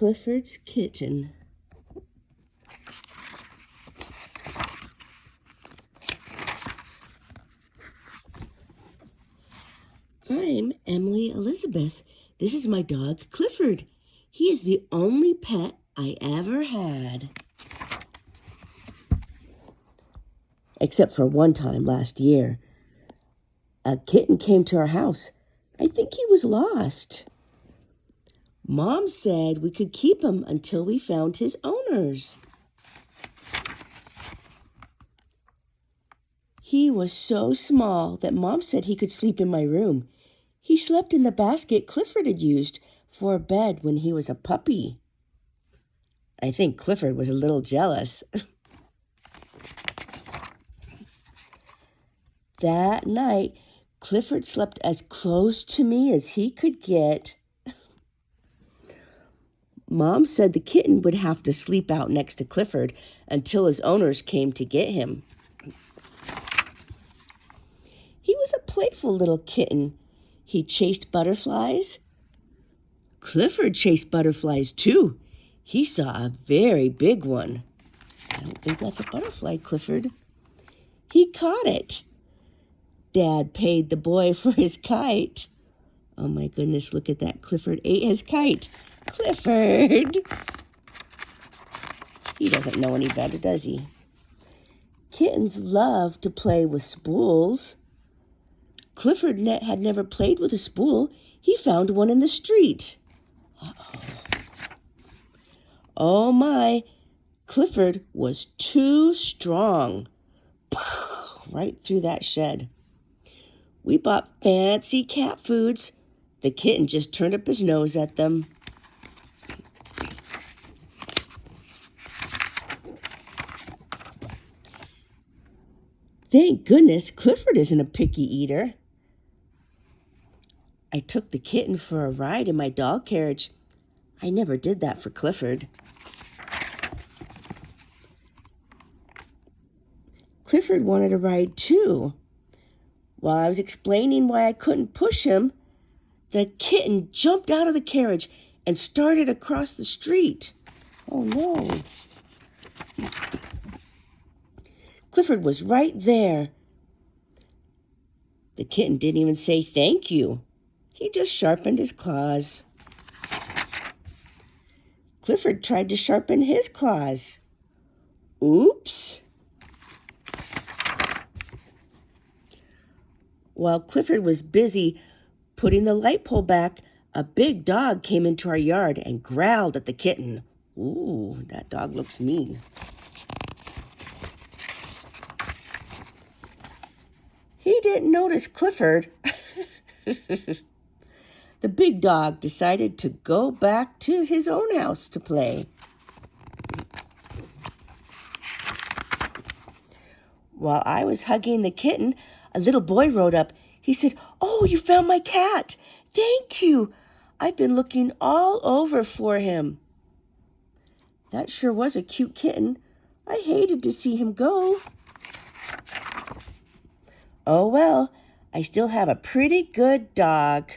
Clifford's Kitten. I'm Emily Elizabeth. This is my dog, Clifford. He is the only pet I ever had. Except for one time last year. A kitten came to our house. I think he was lost. Mom said we could keep him until we found his owners. He was so small that Mom said he could sleep in my room. He slept in the basket Clifford had used for a bed when he was a puppy. I think Clifford was a little jealous. That night, Clifford slept as close to me as he could get. Mom said the kitten would have to sleep out next to Clifford until his owners came to get him. He was a playful little kitten. He chased butterflies. Clifford chased butterflies too. He saw a very big one. I don't think that's a butterfly, Clifford. He caught it. Dad paid the boy for his kite. Oh my goodness, look at that. Clifford ate his kite. Clifford! He doesn't know any better, does he? Kittens love to play with spools. Clifford had never played with a spool. He found one in the street. Uh-oh. Oh my, Clifford was too strong. Right through that shed. We bought fancy cat foods. The kitten just turned up his nose at them. Thank goodness Clifford isn't a picky eater. I took the kitten for a ride in my dog carriage. I never did that for Clifford. Clifford wanted a ride too. While I was explaining why I couldn't push him, the kitten jumped out of the carriage and started across the street. Oh no. Clifford was right there. The kitten didn't even say thank you. He just sharpened his claws. Clifford tried to sharpen his claws. Oops. While Clifford was busy putting the light pole back, a big dog came into our yard and growled at the kitten. Ooh, that dog looks mean. He didn't notice Clifford. The big dog decided to go back to his own house to play. While I was hugging the kitten, a little boy rode up. He said, "Oh, you found my cat. Thank you. I've been looking all over for him." That sure was a cute kitten. I hated to see him go. Oh well, I still have a pretty good dog.